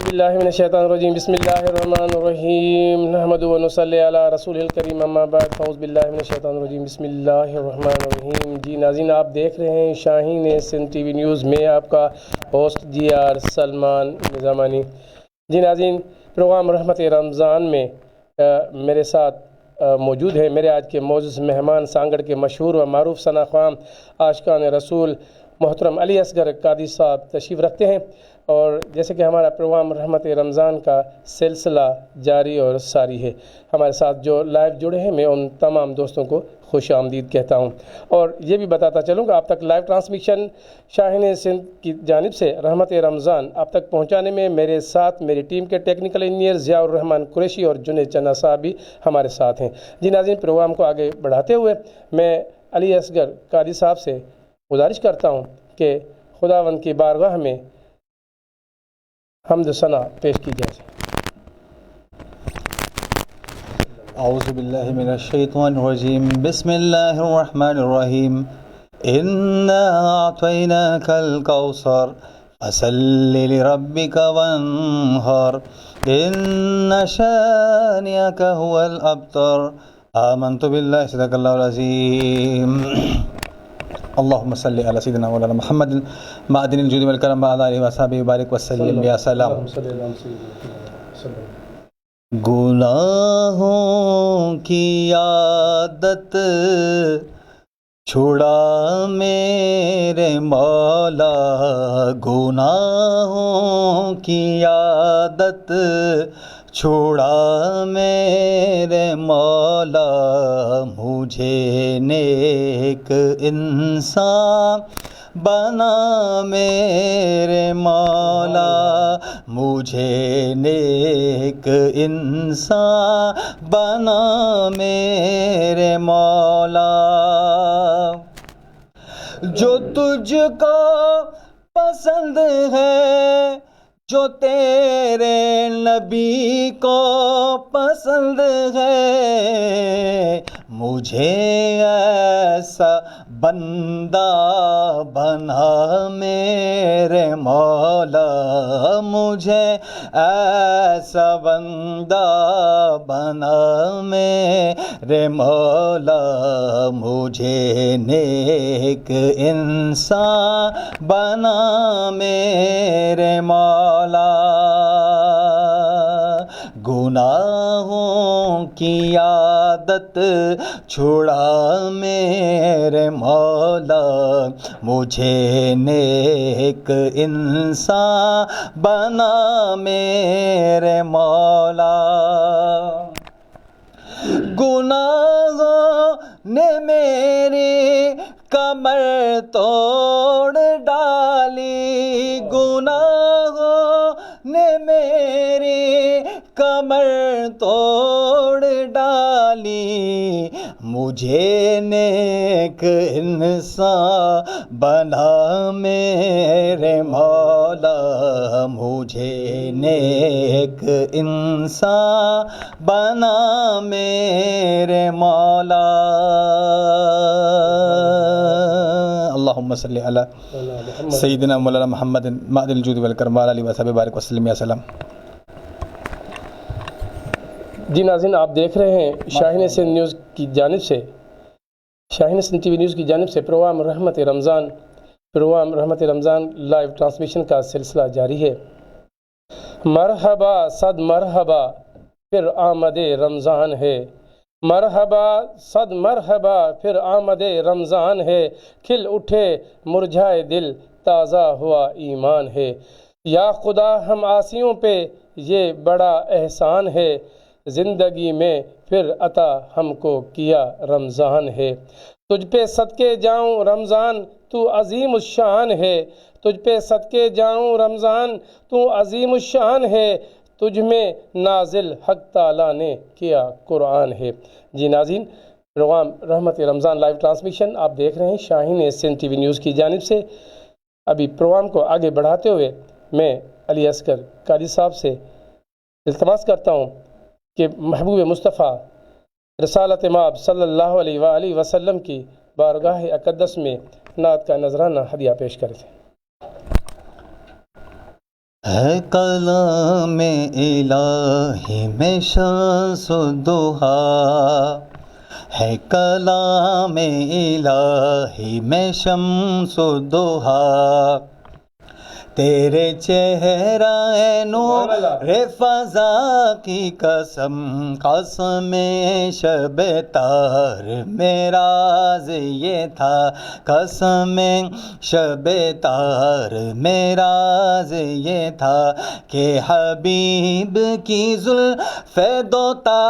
باللہ من الشیطان الرجیم بسم اللہ الرحمن الرحیم نحمد و نصلی علی رسول الکریم اما بعد فاعوذ باللہ من الشیطان الرجیم بسم اللہ الرحمن الرحیم۔ جی ناظرین، آپ دیکھ رہے ہیں Shaheen Sindh T V news میں آپ کا host G R Salman Nizamani. جی ناظرین، پروگرام رحمت رمضان میں میرے ساتھ موجود ہے میرے آج کے معزز مہمان سانگڑ کے مشہور و معروف ثنا خواہ عاشقان رسول محترم علی اصغر قادری صاحب تشریف رکھتے ہیں، اور جیسے کہ ہمارا پروگرام رحمت رمضان کا سلسلہ جاری اور ساری ہے، ہمارے ساتھ جو لائیو جڑے ہیں میں ان تمام دوستوں کو خوش آمدید کہتا ہوں، اور یہ بھی بتاتا چلوں کہ آپ تک لائیو ٹرانسمیشن شاہین سندھ کی جانب سے رحمت رمضان آپ تک پہنچانے میں میرے ساتھ میری ٹیم کے ٹیکنیکل انجینئر ضیاء الرحمن قریشی اور جنید چنا صاحب بھی ہمارے ساتھ ہیں۔ جی ناظرین، پروگرام کو آگے بڑھاتے ہوئے میں علی اصغر قادری صاحب سے گزارش کرتا ہوں کہ خداوند کی بارگاہ میں حمد و ثنا پیش کی جائے۔ اعوذ باللہ من الشیطان الرجیم بسم اللہ الرحمن الرحیم انا اعطیناک الکوثر فصل لربک وانحر ان شانئک هو الابتر آمنت باللہ صدق اللہ العظیم اللهم صل على سيدنا مولانا محمد معدن الجود والکرم وعلى آلہ وصحبہ وبارک وسلم یا سلام۔ گناہوں کی عادت چھڑا میرے مولا، گناہوں کی عادت چھڑا میرے مولا، مجھے نیک انسان بنا میرے مولا، مجھے نیک انسان بنا میرے مولا، جو تجھ کو پسند ہے، جو تیرے نبی کو پسند ہے، مجھے ایسا بندہ بنا میرے مولا، مجھے ایسا بندہ بنا میرے مولا، مجھے نیک انسان بنا میرے مولا، گناہوں کی عادت چھڑا میرے مولا، مجھے نیک انسان بنا میرے مولا، گناہوں نے میری کمر توڑ ڈالی، گناہوں نے میری کمر توڑ ڈالی، مجھے نیک انسان بنا میرے مولا، مجھے نیک انسان بنا میرے مولا، اللہم صلی علی سیدنا مولانا محمد معدن الجود والکرم وعلی آلہ وصحبہ وبارک وسلم یا سلام۔ جی ناظرین، آپ دیکھ رہے ہیں شاہین سندھ نیوز کی جانب سے شاہین سندھ ٹی وی نیوز کی جانب سے پروگرام رحمت رمضان لائیو ٹرانسمیشن کا سلسلہ جاری ہے۔ مرحبا صد مرحبا پھر آمد رمضان ہے، مرحبا صد مرحبا پھر آمد رمضان ہے، کھل اٹھے مرجھائے دل تازہ ہوا ایمان ہے، یا خدا ہم عاصیوں پہ یہ بڑا احسان ہے، زندگی میں پھر عطا ہم کو کیا رمضان ہے، تجھ پہ صدقے جاؤں رمضان تو عظیم الشان ہے، تجھ پہ صدقے جاؤں رمضان تو عظیم الشان ہے، تجھ میں نازل حق تعالیٰ نے کیا قرآن ہے۔ جی ناظرین، پروگرام رحمت رمضان لائیو ٹرانسمیشن آپ دیکھ رہے ہیں Shaheen Sindh T V news کی جانب سے۔ ابھی پروگرام کو آگے بڑھاتے ہوئے میں علی اصغر قادری صاحب سے التماس کرتا ہوں کہ محبوب مصطفیٰ رسالت مآب صلی اللہ علیہ وآلہ وسلم کی بارگاہ اقدس میں نعت کا نذرانہ ہدیہ پیش کرتے ہیں۔ ہے کلام الہی میں شمس و ضحیٰ، ہے کلام الہی میں شمس و ضحیٰ، تیرے چہرہ نور فضا کی قسم، قسم شب تار معراج یہ تھا، قسم شب تار معراج یہ تھا، کہ حبیب کی زلف دوتا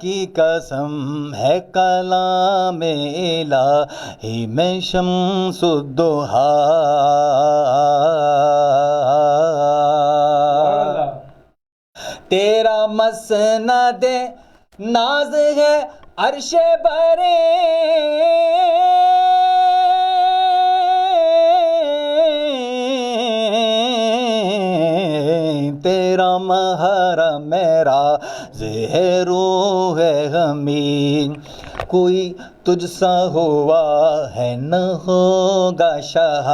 کی قسم، ہے کلام الہی میں شمس الضحیٰ، تیرا مسند ناز ہے عرش برے، تیرا محرم معراج ہے روح ہمیں، کوئی تجھ سا ہوا ہے نہ ہوگا شاہ،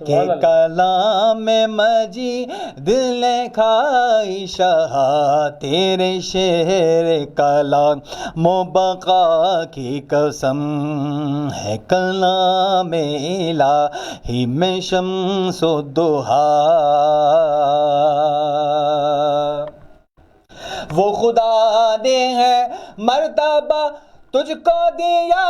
کہ کلام مجید لکھائی شاہ، تیرے شعر کلام بقا کی قسم، ہے کلام الہی میں شمس و ضحیٰ، وہ خدا نے ہے مرتبہ تجھ کو دیا،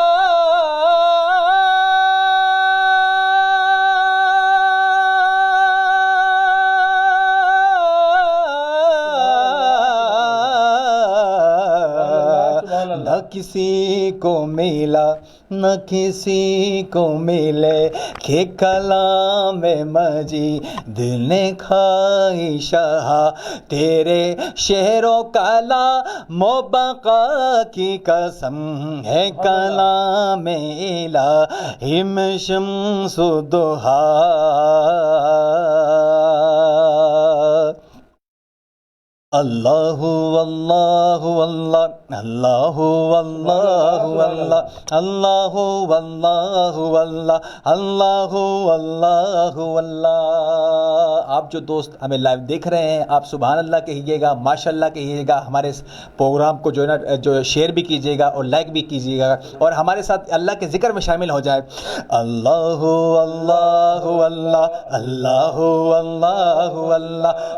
نہ کسی کو ملا نہ کسی کو ملے، کہ کلام مجید نے کھائی شاہ، تیرے شعر و کلام و بقا کی قسم، ہے کلام الہی میں شمس و ضحیٰ، اللہ اللہ اللہ اللہ اللہ اللہ اللہ اللہ اللہ اللہ اللہ۔ آپ جو دوست ہمیں لائیو دیکھ رہے ہیں، آپ سبحان اللہ کہیے گا، ماشاء اللہ کہیے گا، ہمارے اس پروگرام کو جو ہے نا جو شیئر بھی کیجیے گا اور لائک بھی کیجیے گا، اور ہمارے ساتھ اللہ کے ذکر میں شامل ہو جائے۔ اللہ اللہ اللہ اللہ اللہ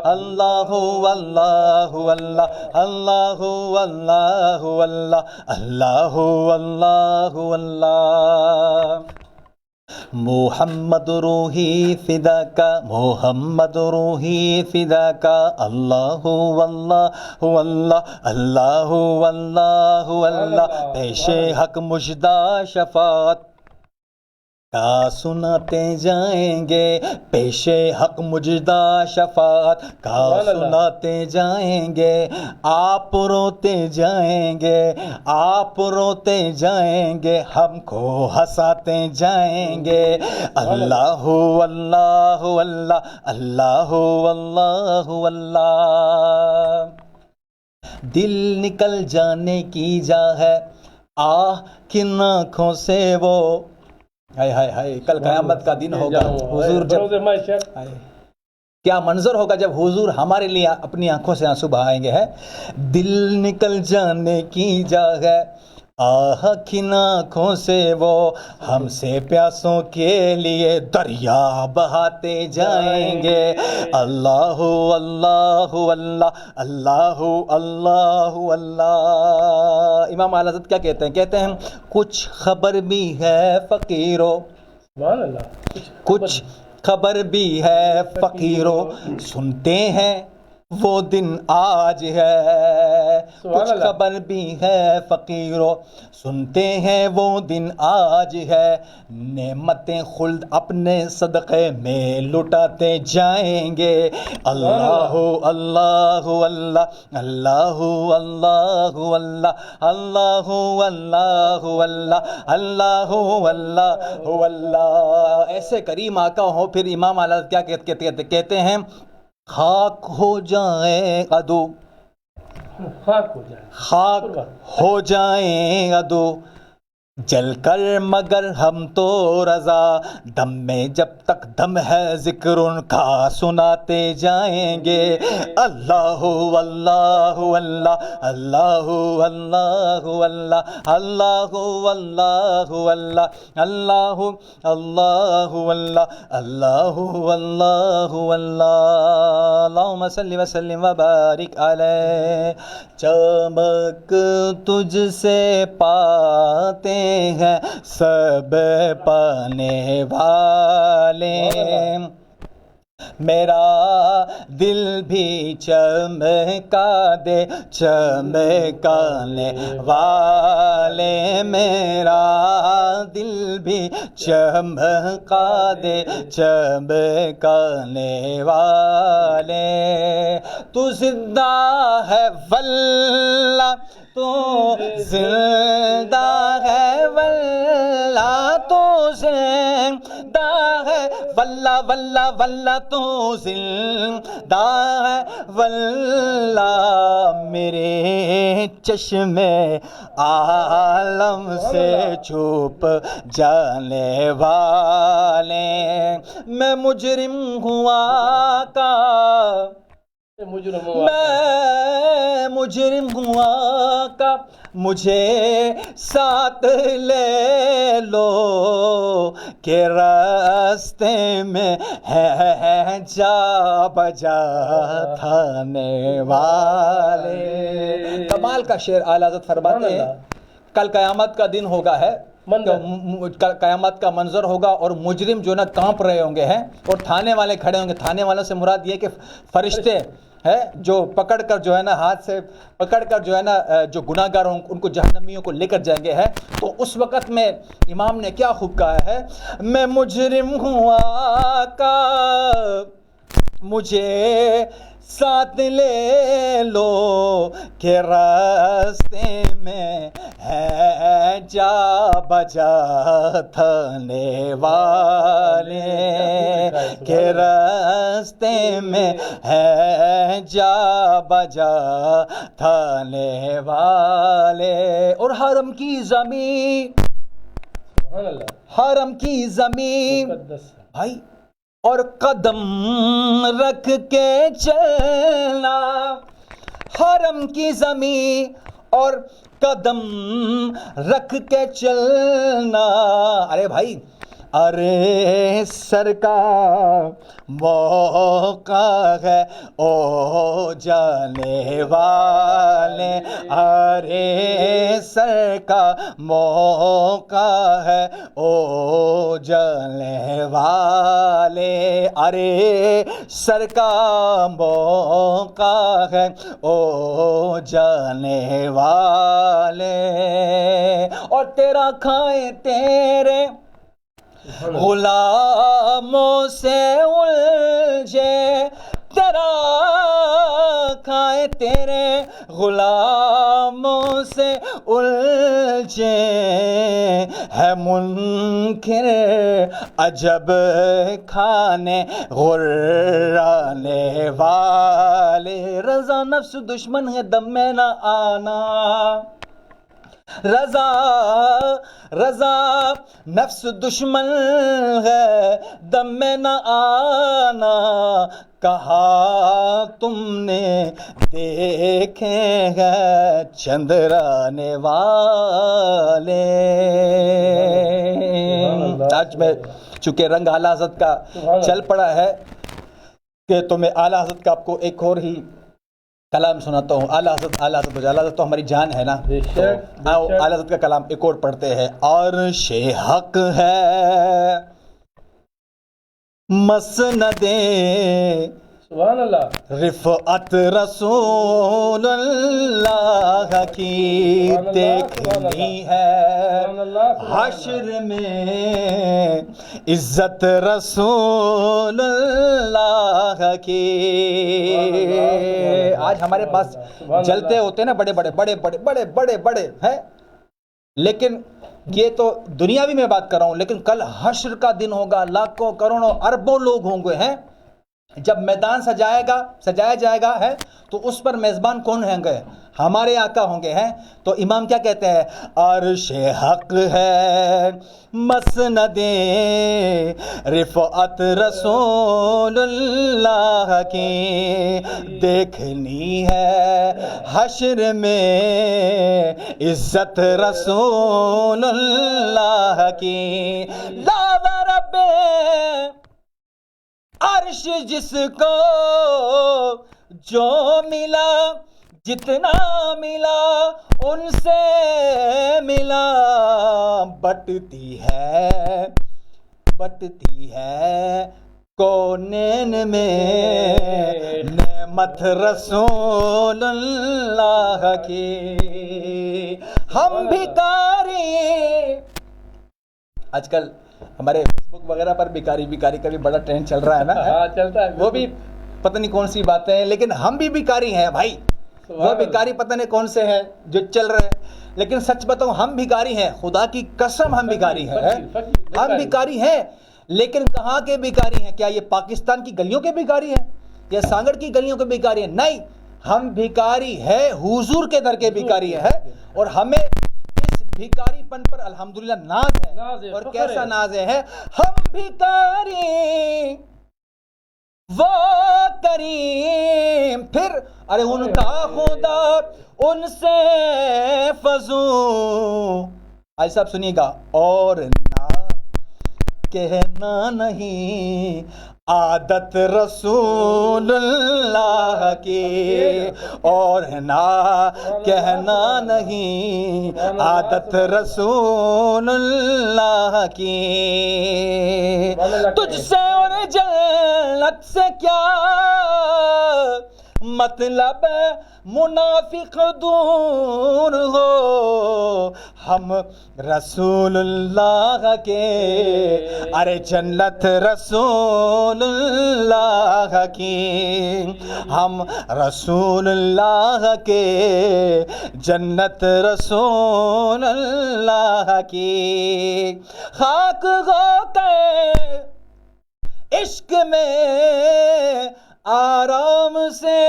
اللہ اللہ اللہ اللہ اللہ اللہ اللہ اللہ اللہ، محمد روحی فدا کا، محمد روحی فدا کا، اللہ اللہ اللہ اللہ اللہ اللہ، پیش حق مجدہ شفاعت کا سناتے جائیں گے، پیش حق مجدہ شفاعت کا سناتے جائیں گے، آپ روتے جائیں گے، آپ روتے جائیں گے، ہم کو ہنساتے جائیں گے، اللہ اللہ اللہ اللہ اللہ اللہ، دل نکل جانے کی جا ہے آہ کن آنکھوں سے وہ، ہائے ہائے ہائے، کل قیامت کا دن ہوگا، حضور جب کیا منظر ہوگا جب حضور ہمارے لیے اپنی آنکھوں سے آنسو بہائیں گے، ہے دل نکل جانے کی جا ہے آہ کن آنکھوں سے وہ، ہم سے پیاسوں کے لیے دریا بہاتے جائیں گے، اللہ اللہ اللہ اللہ اللہ اللہ۔ امام اعلی حضرت کیا کہتے ہیں؟ کہتے ہیں کچھ خبر بھی ہے فقیرو، کچھ خبر بھی ہے فقیرو، سنتے ہیں وہ دن آج ہے، کچھ خبر بھی ہے فقیرو، سنتے ہیں وہ دن آج ہے، نعمتیں خلد اپنے صدقے میں لٹاتے جائیں گے، اللہ اللہ اللہ اللہ اللہ اللہ اللہ اللہ اللہ اللہ اللہ۔ ایسے کریم آقا ہو، پھر امام اعلی کیا کہتے ہیں؟ خاک ہو جائیں عدو، خاک ہو جائیں عدو، جل کر مگر ہم تو رضا، دم میں جب تک دم ہے ذکر ان کا سناتے جائیں گے۔ اللہ اللہ اللہ اللہ اللہ اللہ اللہ اللہ اللہ اللہ اللہ اللہ اللہ اللہ اللہ، اللہم صلی وسلم وبارک علیہ۔ چمک تجھ سے پاتے ہیں سب پانے والے، میرا دل بھی چمکا دے چمکانے والے، میرا دل بھی چمکا دے چمکانے والے۔ تو زندہ ہے واللہ تو زندہ ہے واللہ تو زندہ ہے واللہ واللہ واللہ تو زندہ ہے واللہ، میرے چشم عالم سے چھپ جانے والے، میں مجرم ہوا کا میں مجرم ہوا کا مجھے ساتھ لے لو، کہ راستے میں ہے جا بجا تھانے والے۔ کمال کا شعر اعلیٰ حضرت فرماتے ہیں کل قیامت کا دن ہوگا ہے، قیامت کا منظر ہوگا اور مجرم جو نا کانپ رہے ہوں گے ہیں، اور تھانے والے کھڑے ہوں گے۔ تھانے والوں سے مراد یہ کہ فرشتے ہے جو پکڑ کر جو ہے نا ہاتھ سے پکڑ کر جو ہے نا جو گناہ گار ہوں ان کو جہنمیوں کو لے کر جائیں گے ہے۔ تو اس وقت میں امام نے کیا خوب کہا ہے، میں مجرم ہوا کا مجھے ساتھ لے لو، کہ راستے میں ہے جا بجا تھانے والے، کہ راستے میں ہے جا بجا تھانے والے۔ اور حرم کی زمین، حرم کی زمین بھائی، اور قدم رکھ کے چلنا، حرم کی زمین اور قدم رکھ کے چلنا۔ ارے بھائی، ارے سر کا موقع ہے او جانے والے، ارے سر کا موقع ہے او جانے والے، ارے سر کا موقع ہے او جانے والے۔ اور تیرا کھائے تیرے غلاموں سے الجھے، تیرا کھائے تیرے غلاموں سے الجھے، ہے منکر عجب کھانے غرانے والے۔ رضا نفس دشمن ہے دم میں نہ آنا، رضا رضا نفس دشمن ہے دم میں نہ آنا، کہا تم نے دیکھے ہیں چندرانے والے۔ آج میں چونکہ رنگ اعلیٰ حضرت کا چل پڑا ہے کہ تو میں اعلیٰ حضرت کا آپ کو ایک اور ہی کلام سناتا ہوں۔ اعلیٰ حضرت تو ہماری جان ہے نا، اعلیٰ حضرت کا کلام ایک اور پڑھتے ہیں۔ عرش حق ہے مسند سبحان اللہ، رفعت رسول اللہ کی دیکھنی ہے، حشر میں عزت رسول اللہ کی۔ آج ہمارے پاس جلتے ہوتے ہیں نا بڑے بڑے بڑے بڑے بڑے بڑے بڑے ہیں، لیکن یہ تو دنیاوی میں بات کر رہا ہوں، لیکن کل حشر کا دن ہوگا، لاکھوں کروڑوں اربوں لوگ ہوں گے ہیں، جب میدان سجایا جائے گا ہے تو اس پر میزبان کون ہوں گے؟ ہمارے آقا ہوں گے ہیں. تو امام کیا کہتے ہیں؟ عرش حق ہے مسند رفعت رسول اللہ کی، دیکھنی ہے حشر میں عزت رسول اللہ کی. لا رب عرش جس کو جو ملا، جتنا ملا ان سے ملا، بٹتی ہے کونین میں نعمت رسول اللہ کی. ہم بھکاری، آج کل ہمارے فیس بک وغیرہ پر بھکاری کا بھی بڑا ٹرینڈ چل رہا ہے نا. ہاں چلتا ہے، وہ بھی پتہ نہیں کون سی باتیں ہیں، لیکن ہم بھی بھکاری ہیں بھائی. وہ بھکاری پتہ نہیں کون سے ہیں جو چل رہے ہیں، لیکن سچ بتاؤں ہم بھکاری ہیں، خدا کی قسم ہم بھکاری ہیں. ہم بھکاری ہیں، لیکن کہاں کے بھکاری ہیں؟ کیا یہ پاکستان کی گلیوں کے بھکاری ہیں یا سانگڑ کی گلیوں کے بھکاری ہیں؟ نہیں، ہم بھکاری ہے حضور کے در کے بھکاری ہے. اور ہمیں اس بھکاری پن پر الحمدللہ ناز ہے. اور کیسا ناز ہے؟ ہم بھکاری وہ کریم، پھر ارے ان کا خدا ان سے فزوں. آج صاحب سنیے گا. اور نہ کہنا نہیں عادت رسول اللہ کی، اور نہ کہنا نہیں عادت رسول اللہ کی. تجھ سے اور جنت سے کیا مطلب منافق دور ہو، ہم رسول اللہ کے، ارے جنت رسول اللہ کی، ہم رسول اللہ کے، جنت رسول اللہ کی. خاک ہو کے عشق میں آرام سے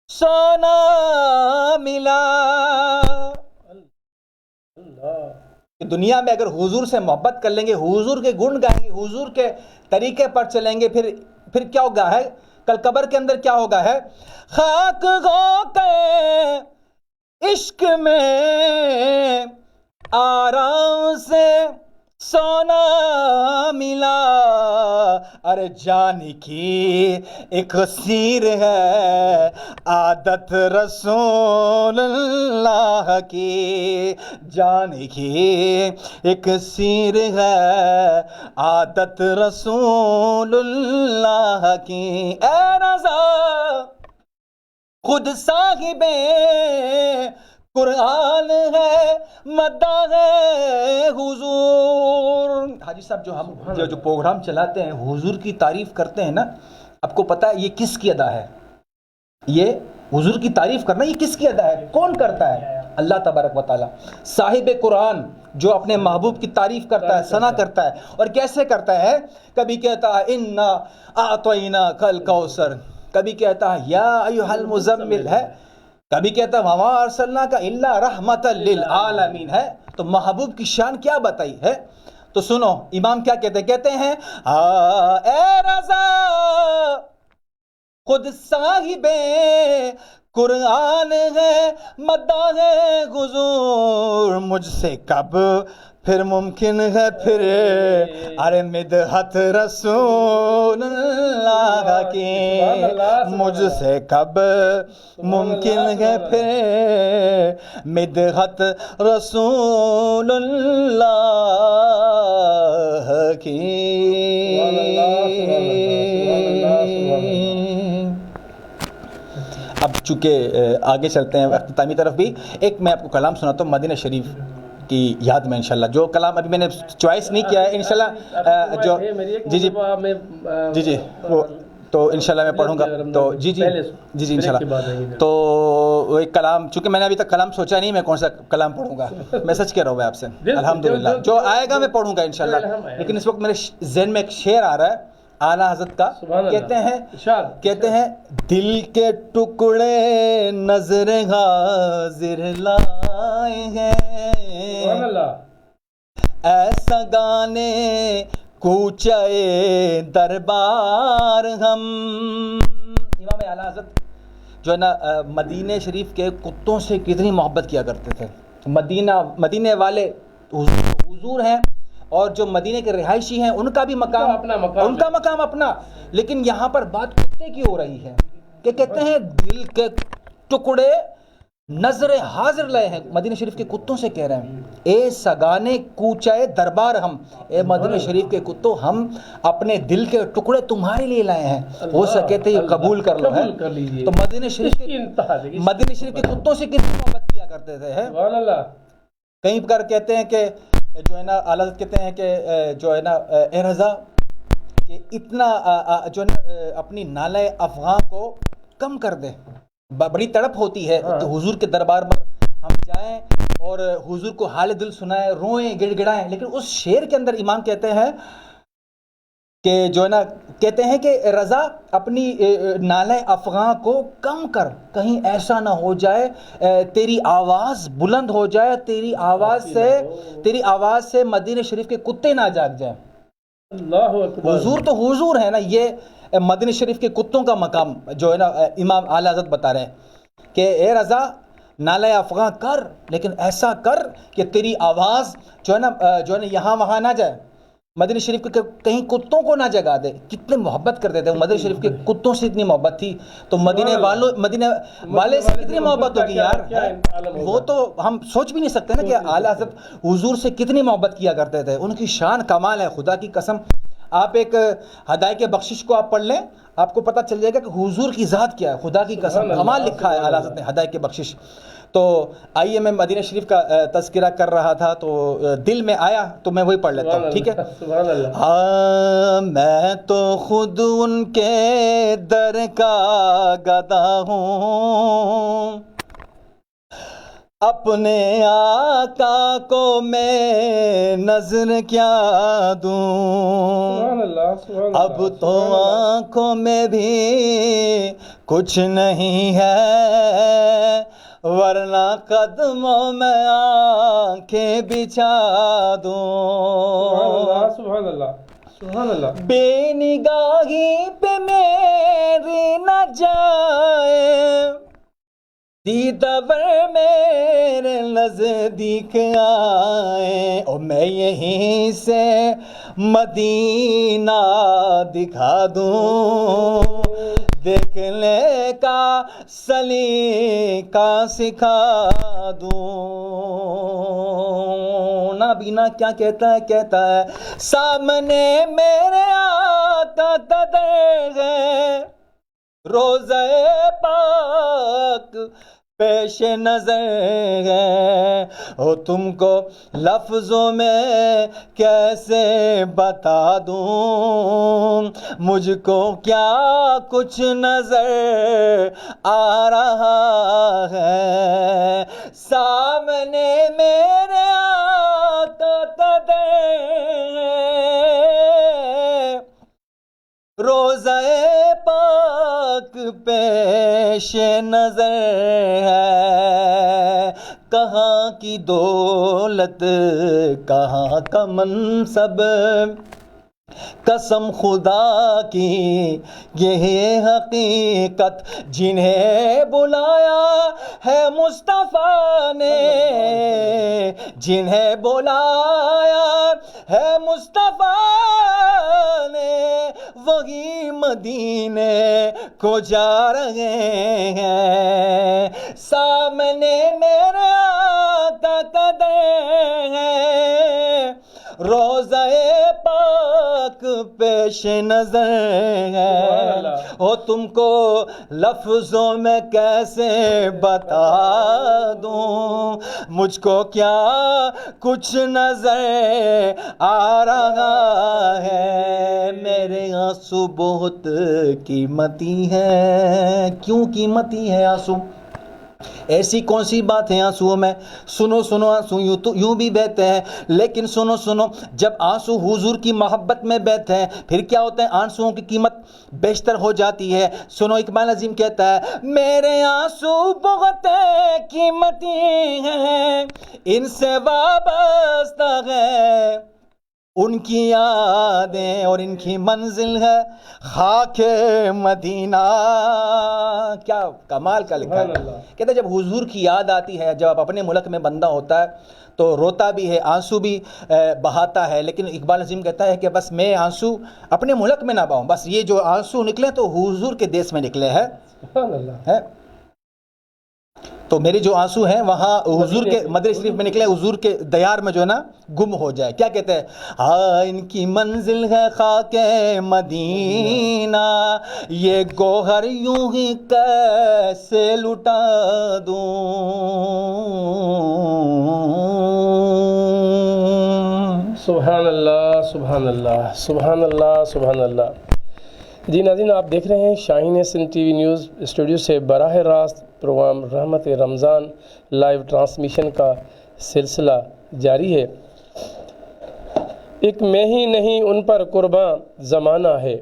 سونا ملا. دنیا میں اگر حضور سے محبت کر لیں گے، حضور کے گن گائیں گے، حضور کے طریقے پر چلیں گے، پھر کیا ہوگا ہے؟ کل قبر کے اندر کیا ہوگا ہے؟ خاک ہو کے عشق میں آرام سے سونا ملا. ارے جان کی ایک سیر ہے عادت رسول اللہ کی، جان کی ایک سیر ہے عادت رسول اللہ کی. اے رضا خود صاحب قرآن ہے، مداح حضور. حاجی صاحب جو ہم جو پروگرام چلاتے ہیں حضور کی تعریف کرتے ہیں نا، آپ کو پتا ہے یہ کس کی ادا ہے؟ یہ حضور کی تعریف کرنا یہ کس کی ادا ہے؟ کون کرتا ہے؟ اللہ تبارک و تعالی. صاحب قرآن جو اپنے محبوب کی تعریف کرتا ہے، ثنا کرتا ہے. اور کیسے کرتا ہے؟ کبھی کہتا ہے انا اعطیناک الکوثر، کبھی کہتا ہے یا ایھا المزمل ہے، کبھی کہتا ہے وما ارسلناک الا رحمۃ للعالمین ہے. تو محبوب کی شان کیا بتائی ہے؟ تو سنو امام کیا کہتے ہیں اے رضا خود صاحب قرآن ہے، مداح حضور، مجھ سے کب پھر ممکن ہے پھر ارے مدحت رسول اللہ کی، مجھ سے کب ممکن ہے پھر مدحت رسول اللہ کی. اب چونکہ آگے چلتے ہیں اختتامی طرف بھی، ایک میں آپ کو کلام سناتا ہوں مدینہ شریف کی یاد میں انشاءاللہ، جو کلام ابھی میں نے چوائس نہیں کیا ہے انشاءاللہ، جو جی وہ تو انشاءاللہ میں پڑھوں گا. تو جی انشاءاللہ. تو ایک کلام، چونکہ میں نے ابھی تک کلام سوچا نہیں میں کون سا کلام پڑھوں گا، میں سچ کہہ رہا ہوں میں آپ سے، الحمدللہ جو آئے گا میں پڑھوں گا انشاءاللہ. لیکن اس وقت میرے ذہن میں ایک شعر آ رہا ہے، اعلیٰ حضرت کا سبحان اللہ. کہتے ہیں ارشاد. کہتے ہیں دل کے ٹکڑے نظر حاضر لائے سبحان ہیں، اللہ. ایسا گانے کوچے دربار ہم. امام اعلیٰ حضرت جو ہے نا مدینہ شریف کے کتوں سے کتنی محبت کیا کرتے تھے. مدینہ والے حضور ہیں، اور جو مدینہ کے رہائشی ہیں ان کا بھی مقام اپنا مقام، ان کا مقام اپنا. لیکن یہاں پر بات کتے کی ہو رہی ہے کہ کہتے ہیں دل کے ٹکڑے نظر حاضر لائے ہیں. مدینہ شریف کے کتوں سے کہہ رہے ہیں اے سگانے کوچائے دربار ہم، اے مدینہ شریف کے کتوں ہم اپنے دل کے ٹکڑے تمہارے لیے لائے ہیں، ہو سکے تو یہ قبول کر لو. قبول کر لیجیے. تو مدینہ شریف کے انتہا دیکھیے. مدینہ شریف کے کتوں سے کتنی محبت کیا کرتے تھے. سبحان اللہ. کہیں پر کہتے ہیں کہ جو ہے نا اعلیٰ حضرت کہتے ہیں کہ جو ہے نا اے رضا کہ اتنا جو ہے نا اپنی نالہ افغان کو کم کر دے. بڑی تڑپ ہوتی ہے کہ حضور کے دربار پر ہم جائیں اور حضور کو حال دل سنائیں، روئیں، گڑ گڑائیں. لیکن اس شعر کے اندر امام کہتے ہیں کہ جو ہے نا کہتے ہیں کہ رضا اپنی نالہ افغان کو کم کر، کہیں ایسا نہ ہو جائے تیری آواز بلند ہو جائے، تیری آواز سے مدینہ شریف کے کتے نہ جاگ جائیں. اللہ اکبر. حضور تو حضور ہے نا. یہ مدینہ شریف کے کتوں کا مقام جو ہے نا امام اعلیٰ حضرت بتا رہے ہیں کہ اے رضا نالہ افغان کر، لیکن ایسا کر کہ تیری آواز جو ہے نا یہاں وہاں نہ جائے، مدینہ شریف کے کہیں کتوں کو نہ جگا دے. کتنے محبت کرتے تھے مدینہ شریف کے کتوں سے. اتنی محبت تھی تو مدینہ والے سے کتنی محبت ہوگی یار. وہ تو ہم سوچ بھی نہیں سکتے نا کہ اعلیٰ حضرت حضور سے کتنی محبت کیا کرتے تھے. ان کی شان کمال ہے. خدا کی قسم آپ ایک ہدایت کے بخشش کو آپ پڑھ لیں، آپ کو پتہ چل جائے گا کہ حضور کی ذات کیا ہے. خدا کی قسم کمال لکھا ہے اعلیٰ حضرت نے ہدایت کے بخشش. تو آئیے میں مدینہ شریف کا تذکرہ کر رہا تھا تو دل میں آیا تو میں وہی پڑھ لیتا ہوں. ٹھیک ہے. سبحان اللہ. ہاں میں تو خود ان کے در کا گدا ہوں، اپنے آقا کو میں نظر کیا دوں. سبحان اللہ. سبحان اللہ. اب تو آنکھوں میں بھی کچھ نہیں ہے، ورنہ قدموں میں آنکھیں بچھا دوں. سبحان اللہ. سبحان اللہ. بے نگاہی پہ میری نہ جائے، دیدور میرے نزدیک آئے، اور میں یہیں سے مدینہ دکھا دوں، دیکھنے کا سلیقہ سکھا دوں. نابینا کیا کہتا ہے سامنے میرے آقا قدر ہے، روزہ پاک پیش نظر ہے. او تم کو لفظوں میں کیسے بتا دوں، مجھ کو کیا کچھ نظر آ رہا ہے. سامنے میرے آقا قدر ہے، روزہ پاک پیش نظر ہے. کہاں کی دولت کہاں کا منصب، قسم خدا کی یہ حقیقت، جنہیں بلایا ہے مصطفیٰ نے، جنہیں بلایا ہے مصطفیٰ نے، وہی مدینے کو جا رہے ہیں. سامنے میرے آقا قدر ہے، روزہ پاک پیش نظر ہے. او تم کو لفظوں میں کیسے بتا دوں، مجھ کو کیا کچھ نظر آ رہا ہے. میرے آنسو بہت قیمتی ہے. کیوں قیمتی ہے آنسو؟ ایسی کون سی بات ہے آنسوؤں میں؟ سنو سنو، آنسو یوں بھی بہتے ہیں، لیکن سنو سنو، جب آنسو حضور کی محبت میں بہتے ہیں پھر کیا ہوتا ہے؟ آنسوؤں کی قیمت بیشتر ہو جاتی ہے۔ سنو، اقبال عظیم کہتا ہے میرے آنسو بہت قیمتی ہیں، ان سے وابستہ ہے ان کی یادیں اور ان کی منزل ہے خاک مدینہ۔ کیا کمال کا لکھا ہے! کہتا ہے جب حضور کی یاد آتی ہے، جب اپنے ملک میں بندہ ہوتا ہے تو روتا بھی ہے، آنسو بھی بہاتا ہے، لیکن اقبال عظیم کہتا ہے کہ بس میں آنسو اپنے ملک میں نہ بہاؤں، بس یہ جو آنسو نکلے تو حضور کے دیس میں نکلے ہیں۔ سبحان اللہ ہے تو میرے جو آنسو ہیں وہاں حضور کے مدرسے شریف میں نکلے، حضور کے دیار میں جو ہے نا گم ہو جائے۔ کیا کہتے ہیں؟ ہاں ان کی منزل ہے خاک مدینہ، یہ گوہر یوں ہی کیسے لٹا دوں۔ سبحان اللہ سبحان اللہ سبحان اللہ سبحان اللہ۔ جی ناظرین، آپ دیکھ رہے ہیں Shaheen Sindh T V news studio سے براہ راست پروگرام رحمت رمضان لائیو ٹرانسمیشن کا سلسلہ جاری ہے۔ ایک میں ہی نہیں ان پر قرباں زمانہ ہے،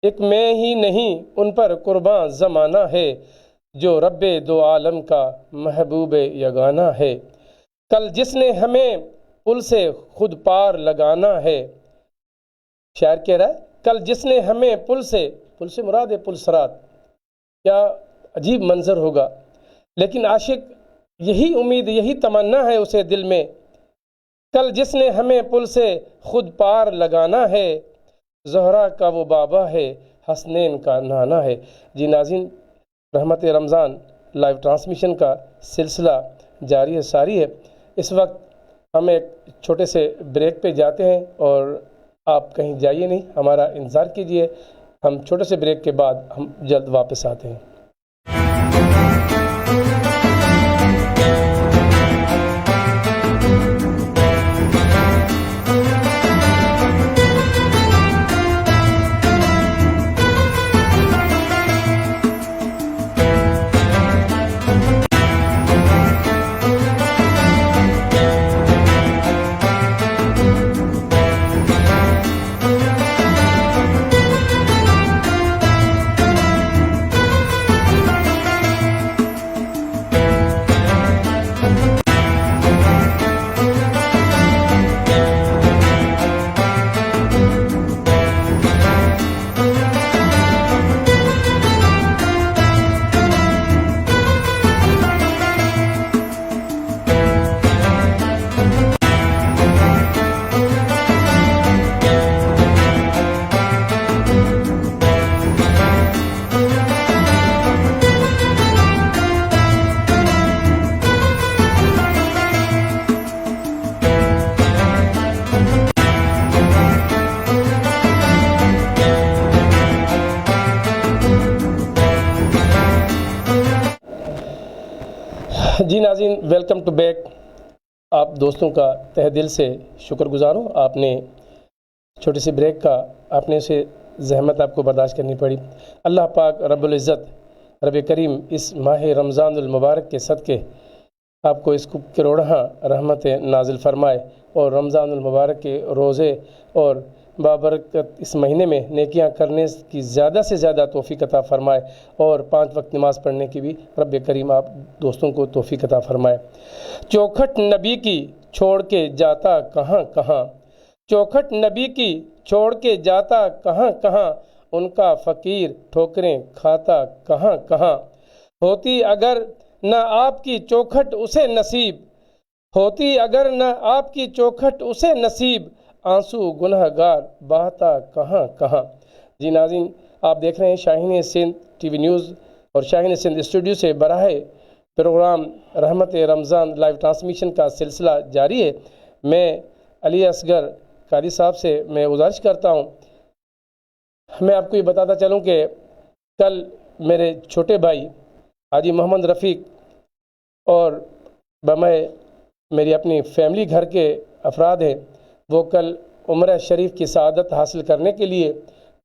ایک میں ہی نہیں ان پر قرباں زمانہ ہے، جو رب دو عالم کا محبوب یگانہ ہے۔ کل جس نے ہمیں پل سے خود پار لگانا ہے، شاعر کہہ رہا ہے کل جس نے ہمیں پل سے مراد ہے پل صراط، کیا عجیب منظر ہوگا، لیکن عاشق یہی امید یہی تمنا ہے اسے دل میں، کل جس نے ہمیں پل سے خود پار لگانا ہے، زہرا کا وہ بابا ہے، حسنین کا نانا ہے۔ جی ناظرین، رحمت رمضان لائیو ٹرانسمیشن کا سلسلہ جاری ہے ساری ہے۔ اس وقت ہم ایک چھوٹے سے بریک پہ جاتے ہیں اور آپ کہیں جائیے نہیں، ہمارا انتظار کیجیے، ہم چھوٹے سے بریک کے بعد ہم جلد واپس آتے ہیں۔ جی ناظرین، ویلکم ٹو بیک۔ آپ دوستوں کا تہ دل سے شکر گزار ہوں، آپ نے چھوٹی سی بریک کا آپ نے اسے زحمت آپ کو برداشت کرنی پڑی۔ اللہ پاک رب العزت رب کریم اس ماہ رمضان المبارک کے صدقے آپ کو اس کو کروڑہاں رحمت نازل فرمائے اور رمضان المبارک کے روزے اور بابرکت اس مہینے میں نیکیاں کرنے کی زیادہ سے زیادہ توفیق عطا فرمائے اور 5 وقت نماز پڑھنے کی بھی رب کریم آپ دوستوں کو توفیق عطا فرمائے۔ چوکھٹ نبی کی چھوڑ کے جاتا کہاں کہاں، چوکھٹ نبی کی چھوڑ کے جاتا کہاں کہاں، ان کا فقیر ٹھوکریں کھاتا کہاں کہاں، ہوتی اگر نہ آپ کی چوکھٹ اسے نصیب، ہوتی اگر نہ آپ کی چوکھٹ اسے نصیب، آنسو گناہ گار بہتا کہاں کہاں۔ جی ناظرین، آپ دیکھ رہے ہیں Shaheen Sindh T V news اور شاہین سندھ اسٹوڈیو سے براہ پروگرام رحمت رمضان لائیو ٹرانسمیشن کا سلسلہ جاری ہے۔ میں علی اصغر قاری صاحب سے میں گزارش کرتا ہوں، میں آپ کو یہ بتاتا چلوں کہ کل میرے چھوٹے بھائی حاجی محمد رفیق اور میں میری اپنی فیملی گھر کے افراد ہیں، وہ کل عمرہ شریف کی سعادت حاصل کرنے کے لیے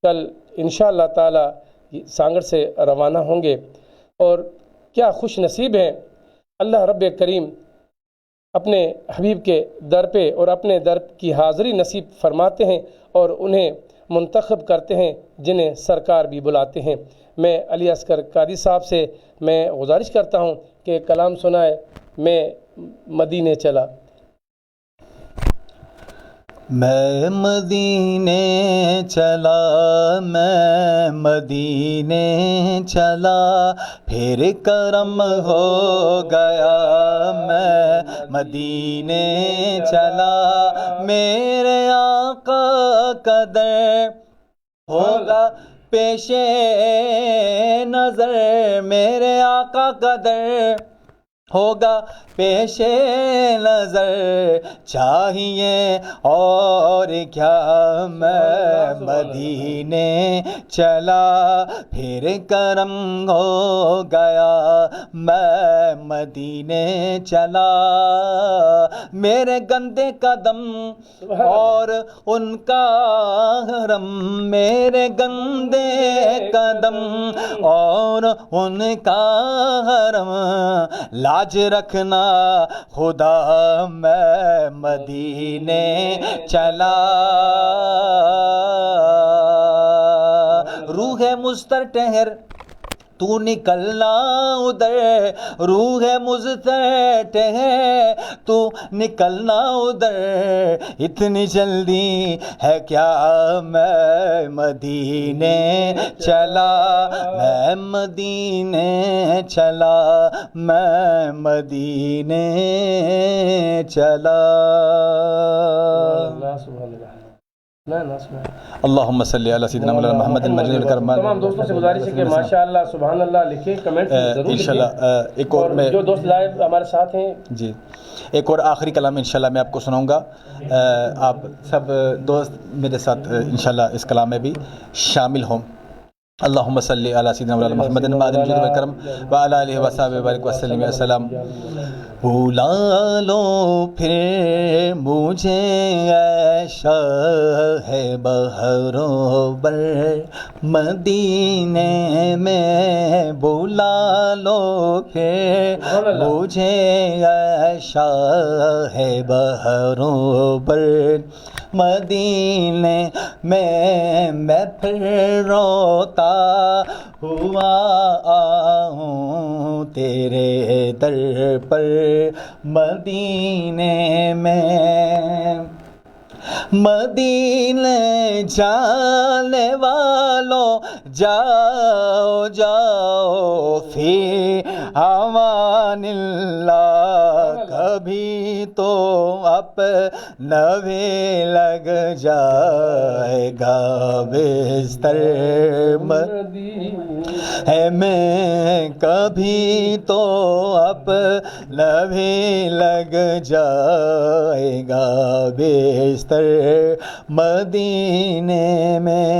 کل انشاءاللہ تعالی سانگڑ سے روانہ ہوں گے، اور کیا خوش نصیب ہیں۔ اللہ رب کریم اپنے حبیب کے در پہ اور اپنے در کی حاضری نصیب فرماتے ہیں اور انہیں منتخب کرتے ہیں جنہیں سرکار بھی بلاتے ہیں۔ میں علی اصغر قادری صاحب سے میں گزارش کرتا ہوں کہ کلام سنائے۔ میں مدینے چلا، میں مدینے چلا، میں مدینے چلا، پھر کرم ہو گیا، میں مدینے چلا، میرے آقا کا در ہوگا پیش نظر، میرے آقا کا در ہوگا پیش نظر، چاہیے اور کیا، میں مدینے چلا، پھر کرم ہو گیا، میں مدینے چلا، میرے گندے قدم اور ان کا حرم، میرے گندے قدم اور ان کا حرم، لاج رکھنا خدا، میں مدینے چلا، روح مسترٹہر تو نکلنا ادھر، روح مسترٹ ہے تو نکلنا ادھر، اتنی جلدی ہے کیا، میں مدینے چلا، میں مدینے چلا، میں مدینے چلا۔ اللہم صلی علی سیدنا مولانا محمد المجید الکرمان۔ تمام دوستوں سے گزارش ہے کہ ماشاءاللہ سبحان اللہ لکھیں، کمنٹ ضرور لکھیں، انشاءاللہ ایک اور میں جو دوست لائیو ہمارے ساتھ ہیں جی ایک اور آخری کلام انشاءاللہ میں آپ کو سناؤں گا، آپ سب دوست میرے ساتھ انشاءاللہ اس کلام میں بھی شامل ہوں۔ اللہم صلی علی سیدنا مولانا محمد المجید الکرم وعلی آلہ وصحبہ وبارک وسلم۔ السلام۔ بلا لو پھر مجھے اے شاہ بہروں بر، مدینے میں بلا لو پھر مجھے اے شاہ بہروں بر، مدینے میں پھر روتا ہوا آؤں تیرے در پر، مدینے میں، مدینے جانے والوں جاؤ جاؤ فی امان اللہ، کبھی تو اپنا بھی لگ جائے گا بستر، ہے میں کبھی تو اپنا بھی لگ جائے گا بستر، مدینے میں،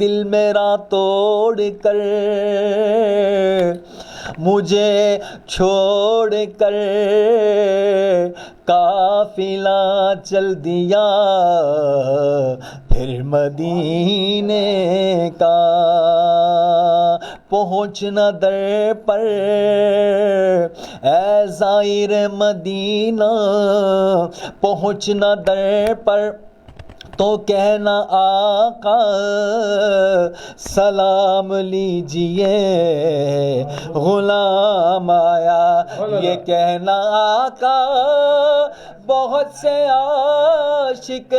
دل میرا توڑ کر مجھے چھوڑ کر قافلہ چل دیا، پھر مدینے کا پہنچنا در پر، اے زائر مدینہ پہنچنا در پر، تو کہنا آقا سلام لیجئے غلام آیا، یہ کہنا آقا بہت سے عاشق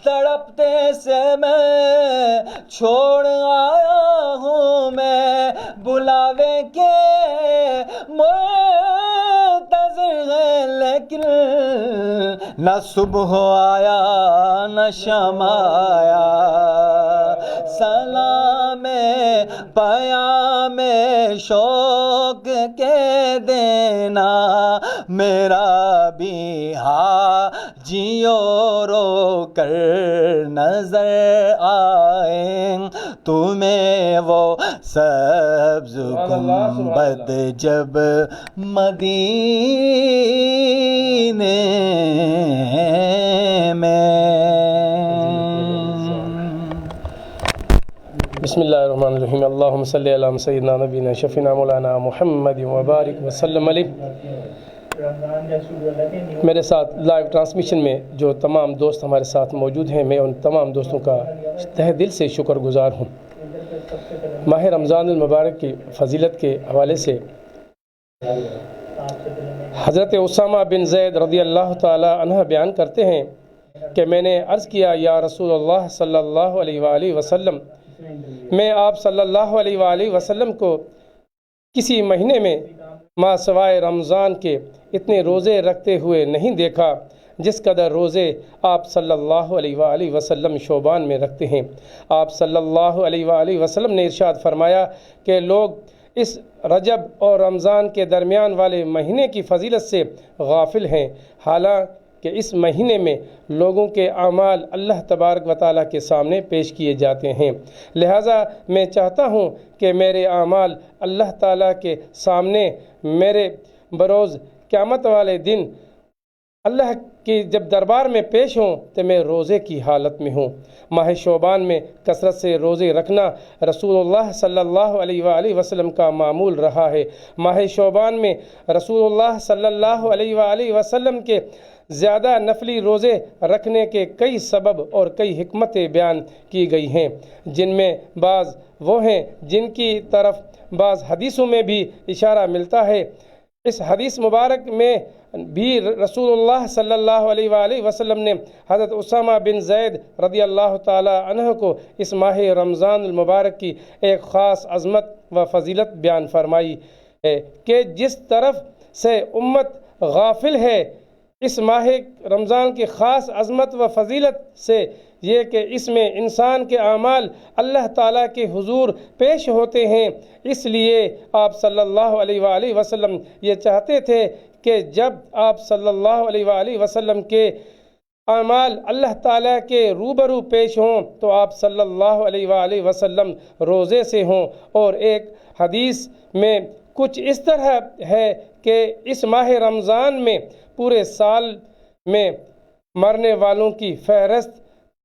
تڑپتے سے میں چھوڑ آیا ہوں، میں بلاوے کے منتظر ہے، لیکن نہ صبح آیا نہ شام آیا، سلام پیام شوق کے دینا، میرا بھی حاجیوں رو کر نظر آئے تمہیں وہ سبز گنبد جب مدینے میں۔ بسم اللہ الرحمن الرحیم اللہم صلی علی سیدنا نبینا شفینا مولانا محمد وبارک وسلم علیہ۔ میرے ساتھ لائیو ٹرانسمیشن میں جو تمام دوست ہمارے ساتھ موجود ہیں، میں ان تمام دوستوں کا تہ دل سے شکر گزار ہوں۔ ماہ رمضان المبارک کی فضیلت کے حوالے سے حضرت اسامہ بن زید رضی اللہ تعالی عنہ بیان کرتے ہیں کہ میں نے عرض کیا، یا رسول اللہ صلی اللہ علیہ وآلہ وسلم، میں آپ صلی اللہ علیہ وآلہ وسلم کو کسی مہینے میں ما سوائے رمضان کے اتنے روزے رکھتے ہوئے نہیں دیکھا جس قدر روزے آپ صلی اللہ علیہ وآلہ وسلم شعبان میں رکھتے ہیں۔ آپ صلی اللہ علیہ وآلہ وسلم نے ارشاد فرمایا کہ لوگ اس رجب اور رمضان کے درمیان والے مہینے کی فضیلت سے غافل ہیں، حالانکہ اس مہینے میں لوگوں کے اعمال اللہ تبارک و تعالیٰ کے سامنے پیش کیے جاتے ہیں، لہٰذا میں چاہتا ہوں کہ میرے اعمال اللہ تعالیٰ کے سامنے میرے بروز قیامت والے دن اللہ کی جب دربار میں پیش ہوں تو میں روزے کی حالت میں ہوں۔ ماہ شعبان میں کثرت سے روزے رکھنا رسول اللہ صلی اللہ علیہ وآلہ وسلم کا معمول رہا ہے۔ ماہ شعبان میں رسول اللہ صلی اللہ علیہ وآلہ وسلم کے زیادہ نفلی روزے رکھنے کے کئی سبب اور کئی حکمتیں بیان کی گئی ہیں، جن میں بعض وہ ہیں جن کی طرف بعض حدیثوں میں بھی اشارہ ملتا ہے۔ اس حدیث مبارک میں بھی رسول اللہ صلی اللہ علیہ وآلہ وسلم نے حضرت اسامہ بن زید رضی اللہ تعالی عنہ کو اس ماہ رمضان المبارک کی ایک خاص عظمت و فضیلت بیان فرمائی ہے کہ جس طرف سے امت غافل ہے اس ماہ رمضان کی خاص عظمت و فضیلت سے یہ کہ اس میں انسان کے اعمال اللہ تعالیٰ کے حضور پیش ہوتے ہیں، اس لیے آپ صلی اللہ علیہ وآلہ وسلم یہ چاہتے تھے کہ جب آپ صلی اللہ علیہ وآلہ وسلم کے اعمال اللہ تعالیٰ کے روبرو پیش ہوں تو آپ صلی اللہ علیہ وآلہ وسلم روزے سے ہوں۔ اور ایک حدیث میں کچھ اس طرح ہے کہ اس ماہ رمضان میں پورے سال میں مرنے والوں کی فہرست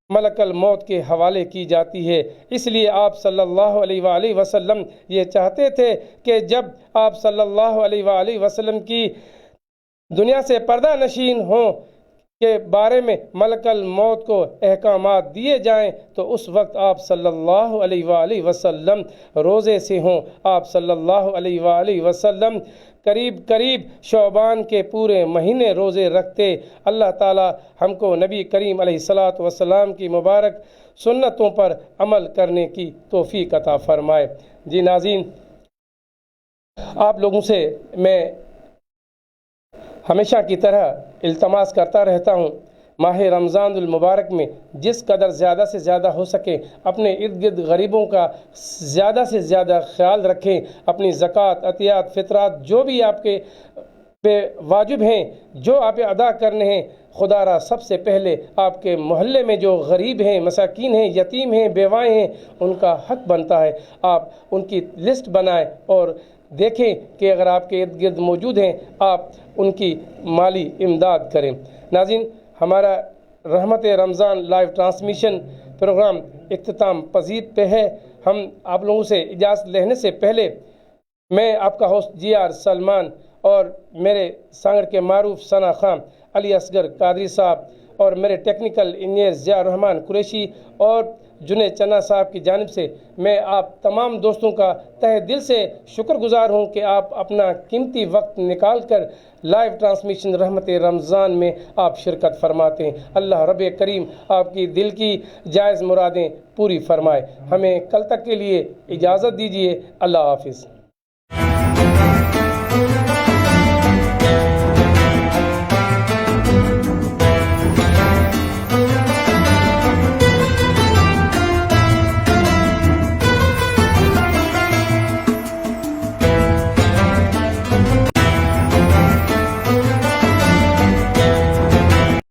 ملک الموت کے حوالے کی جاتی ہے، اس لیے آپ صلی اللہ علیہ وآلہ وسلم یہ چاہتے تھے کہ جب آپ صلی اللہ علیہ وآلہ وسلم کی دنیا سے پردہ نشین ہوں کے بارے میں ملک الموت کو احکامات دیے جائیں تو اس وقت آپ صلی اللہ علیہ وآلہ وسلم روزے سے ہوں۔ آپ صلی اللہ علیہ وآلہ وسلم قریب شعبان کے پورے مہینے روزے رکھتے۔ اللہ تعالی ہم کو نبی کریم علیہ الصلاۃ والسلام کی مبارک سنتوں پر عمل کرنے کی توفیق عطا فرمائے۔ جی ناظرین، آپ لوگوں سے میں ہمیشہ کی طرح التماس کرتا رہتا ہوں، ماہ رمضان المبارک میں جس قدر زیادہ سے زیادہ ہو سکے اپنے ارد گرد غریبوں کا زیادہ سے زیادہ خیال رکھیں، اپنی زکوٰۃ، عطیات، فطرات جو بھی آپ کے پہ واجب ہیں، جو آپ ادا کرنے ہیں، خدا را سب سے پہلے آپ کے محلے میں جو غریب ہیں، مساکین ہیں، یتیم ہیں، بیوائیں ہیں، ان کا حق بنتا ہے آپ ان کی لسٹ بنائیں اور دیکھیں کہ اگر آپ کے ارد گرد موجود ہیں آپ ان کی مالی امداد کریں۔ ناظرین، ہمارا رحمت رمضان لائیو ٹرانسمیشن پروگرام اختتام پذیر پہ ہے۔ ہم آپ لوگوں سے اجازت لینے سے پہلے میں آپ کا ہوسٹ جی آر سلمان اور میرے سانگڑ کے معروف ثنا خان علی اصغر قادری صاحب اور میرے ٹیکنیکل انجینئر ضیاء الرحمن قریشی اور جنید چنا صاحب کی جانب سے میں آپ تمام دوستوں کا تہ دل سے شکر گزار ہوں کہ آپ اپنا قیمتی وقت نکال کر لائیو ٹرانسمیشن رحمت رمضان میں آپ شرکت فرماتے ہیں۔ اللہ رب کریم آپ کی دل کی جائز مرادیں پوری فرمائے۔ ہمیں کل تک کے لیے اجازت دیجیے۔ اللہ حافظ۔